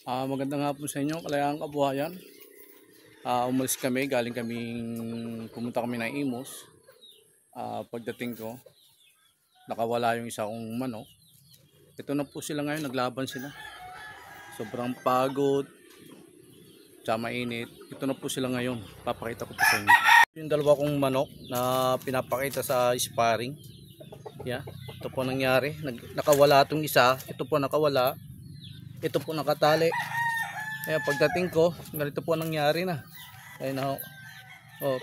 Magandang hapon sa inyo, kalayang kabuhayan. Umalis kami, galing kaming pumunta kami ng Imus. Pagdating ko, nakawala yung isa kong manok. Ito na po sila ngayon, naglaban sila. Sobrang pagod, tsaka mainit. Ito na po sila ngayon, papakita ko po sa inyo. Yung dalawa kong manok na pinapakita sa sparring. Yeah, ito po nangyari, nakawala itong isa, ito po nakawala. Ito po nakatali. Kaya pagdating ko, ganito po nangyari na. Ayun na.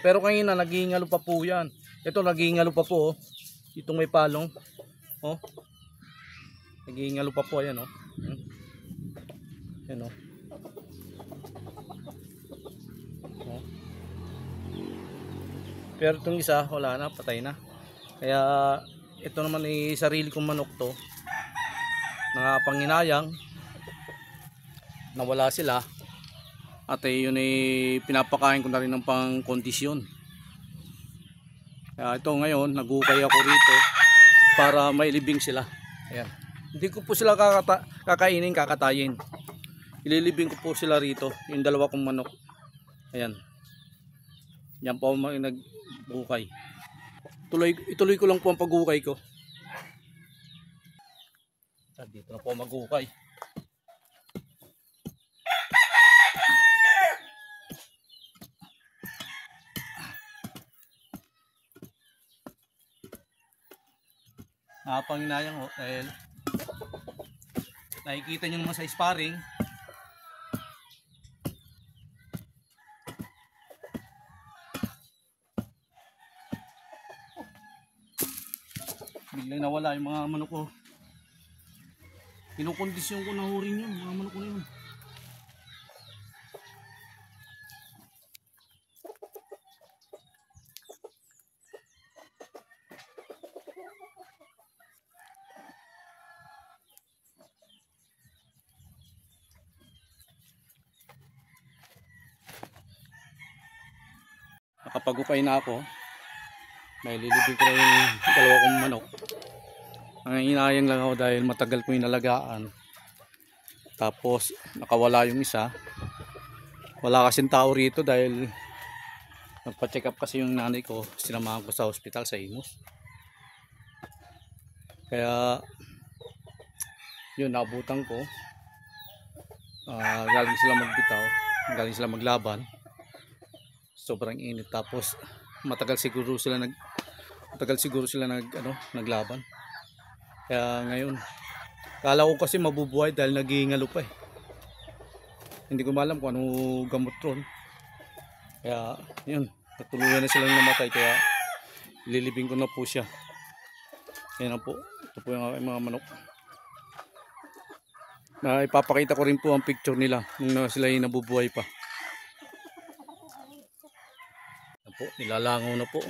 Pero kanina nagingalo pa po 'yan. Ito nagingalo pa po. Itong may palong. Oh. Nagingalo pa po 'yan, oh. Ayun, oh. Oh. Pero itong isa, wala na, patay na. Kaya ito naman ay sarili kong manok to. Panginayang nawala sila at yun ay pinapakain ko na rin ng pang kondisyon. Kaya ito ngayon nagukay ako rito para mailibing sila. Ayan. Hindi ko po sila kakainin, kakatayin. Ililibing ko po sila rito, yung dalawa kong manok. Ayan. Yan po ako nagbukay. Ituloy ko lang po ang pagukay ko. Dito na po magukay. Panginayang ho, dahil nakikita nyo naman sa sparring, biglang nawala yung mga manok ko. Kinukondisyon ko na hurin yun, mga manok ko na yun. Nakapag-ukay na ako, may lilibig ko na yung dalawa kong manok. Nanginayang lang ako dahil matagal ko inalagaan. Tapos nakawala yung isa. Wala kasing tao rito dahil nagpa-check up kasi yung nanay ko, sinamahan ko sa hospital sa Imus. Kaya yun, naabutan ko. Galing sila magbitaw, galing sila maglaban. Sobrang init, tapos matagal siguro sila naglaban. Kaya ngayon, kala ko kasi mabubuhay dahil nagingalo pa eh. Hindi ko alam kung ano gamot ron. Kaya yun, natuluyan na silang namatay, kaya lilibing ko na po siya. Yan na po, ito po yung mga manok. Ipapakita ko rin po ang picture nila nung sila yung nabubuhay pa. Po, nilalangaw na po.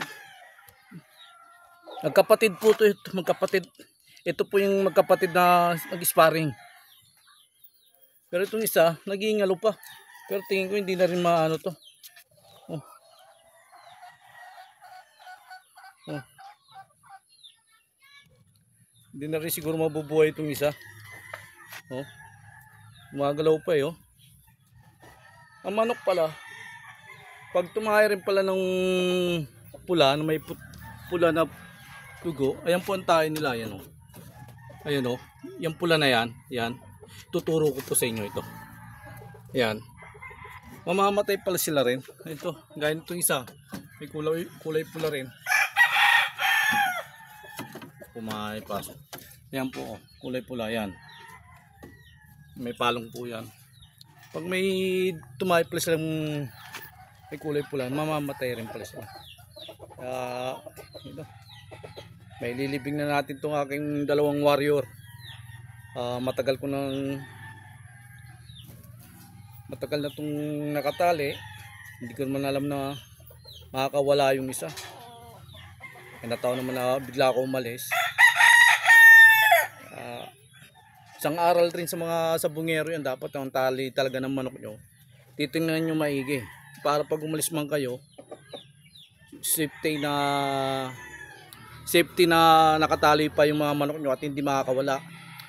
Magkapatid po ito, magkapatid. Ito po yung magkapatid na nag-sparring. Pero itong isa, nagingalo pa. Pero tingin ko hindi na rin maano to. Oh. Oh. Hindi na rin siguro mabubuhay itong isa. Oh. Gumagalaw pa eh, oh. Ang manok pala, pag tumahay rin pala ng pula, na may pula na dugo, ayan po ang tayo nila, ayan o. Ayan o, yung pula na yan, yan. Tuturo ko po sa inyo ito. Ayan. Mamamatay pala sila rin. Ito, gaya nitong isa, may kulay pula rin. Pumahay pasok. Ayan po, oh, kulay pula, yan. May palong po yan. Pag may tumahay pala silang may kulay pula, mamamatay rin pala sila. May lilibing na natin itong aking dalawang warrior. Matagal na itong nakatali. Hindi ko naman alam na makakawala yung isa. Nataon naman na bigla ako umalis. Isang aral rin sa mga sabungero yan, dapat ang tali talaga ng manok nyo, titingnan nyo maigi para pag umalis man kayo, safety na nakatali pa yung mga manok nyo at hindi makakawala.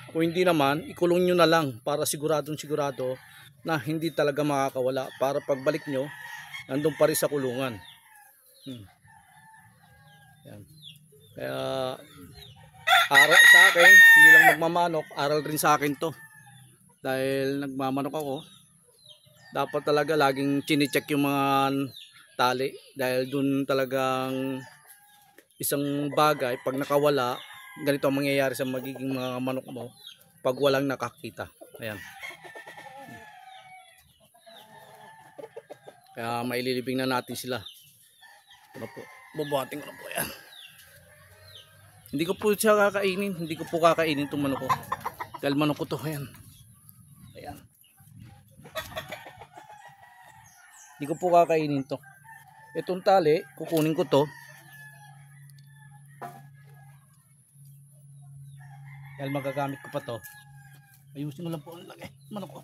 Kung hindi naman, ikulong nyo na lang para sigurado na hindi talaga makakawala. Para pagbalik nyo, nandun pa rin sa kulungan. Yan. Kaya aral sa akin, hindi lang magmamanok, aral rin sa akin to. Dahil nagmamanok ako, dapat talaga laging chine-check yung mga tali. Dahil dun talagang isang bagay, pag nakawala, ganito ang mangyayari sa magiging mga manok mo pag walang nakakita. Ayan. Kaya maililibing na natin sila. Ano po? Bubuhatin ko na po yan. Hindi ko po siya kakainin. Hindi ko po kakainin itong manok ko. Dahil manok ko to. Ayan. Ayan. Hindi ko po kakainin to. Itong tali, kukunin ko to. Dahil magagamit ko pa to. Ayusin ko lang po ang lagay. Manok ko.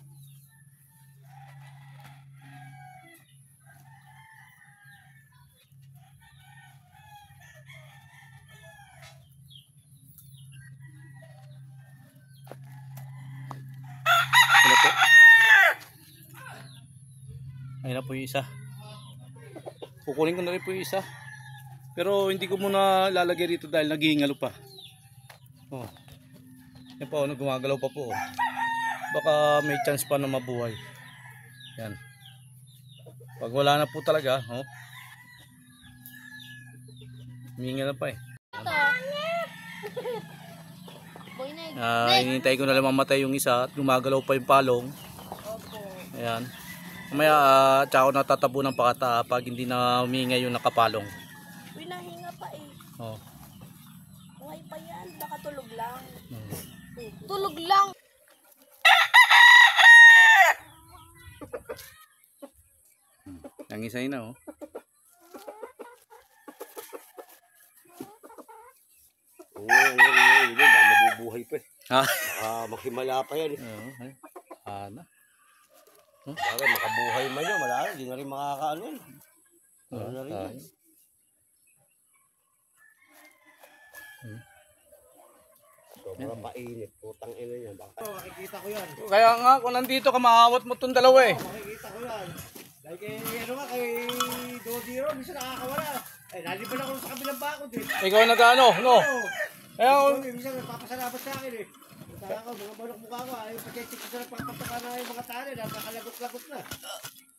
Ayun na po yung isa. Kukunin ko na rin po yung isa. Pero hindi ko muna lalagay rito dahil naghihingalo pa. Oh. Yan po, gumagalaw pa po. Baka may chance pa na mabuhay. Yan. Pag wala na po talaga, oh. Huminga na pa eh. Hinintay ko na lang mamatay yung isa at gumagalaw pa yung palong. Ayan. Mamaya tsaka natatabunan pa kata pag hindi na huminga yung nakapalong. Uy, nahinga pa eh. Oh. Buhay pa yan, baka tulog lang. Tulog lang. Nangisay na oh. Mabubuhay pa eh. Ha? Makimala pa yan eh. Ana. Bakit makabuhay man yan, malaki, hindi na rin makakaano yan. Ano na rin yan. Sobrang painit, putang ina yan. Makikita ko yan. Kaya nga kung nandito ka maawat mo itong dalawa eh. Makikita ko yan. Dahil kay, ano nga, kay Dodiro, minsan nakakawala. Eh, naliban ako sa kabilang bakod eh. Ikaw nag-ano, no? Kaya Minsan nagpapasalamat sa akin eh. Tara ko, mga manok mukha ko, ayaw pagkaitik ko sa pagpapaka na yung mga tali, nakakalagot-lagot na.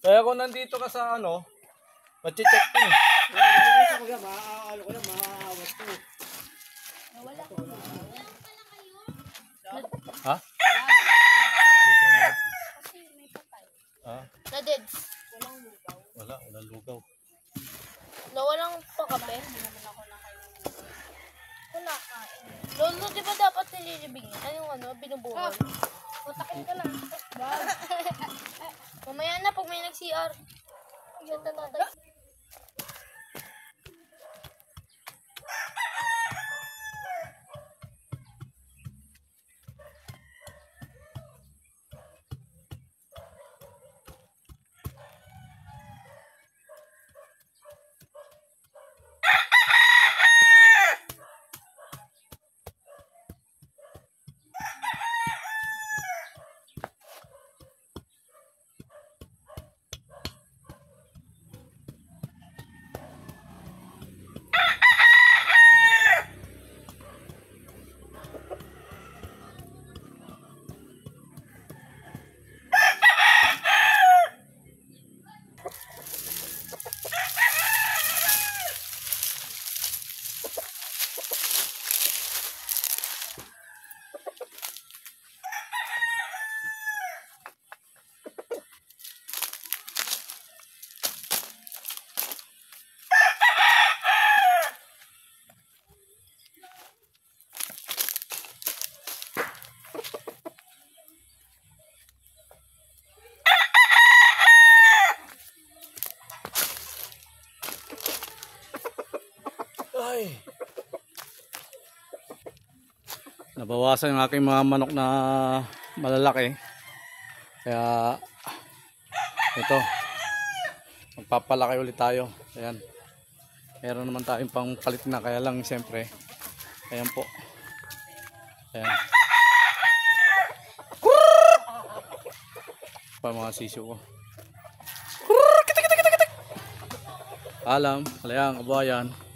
Kaya kung nandito ka sa ano, machi-check ko. Nakikita ko yan, maaawat ko yan, maaawat ko. Nawala ko. Ha? Kasi may patay. Ha? Na-deads. Walang lugaw. Walang lugaw. Walang pakape. Hindi naman ako nakain. Kunakain. Lolo, di ba dapat nililibing? Ano yung ano, binubuhay? Matakin ka lang. Mamaya na pag may nag-CR. Yan na tatay. Ay. Nabawasan yung aking mga manok na malalaki. Kaya ito. Magpapalaki ulit tayo. Ayan. Meron naman tayong pang palit na, kaya lang siyempre. Ayan po. Ayan. pa mga sisiyo ko. Alam, kalayang kabuhayan.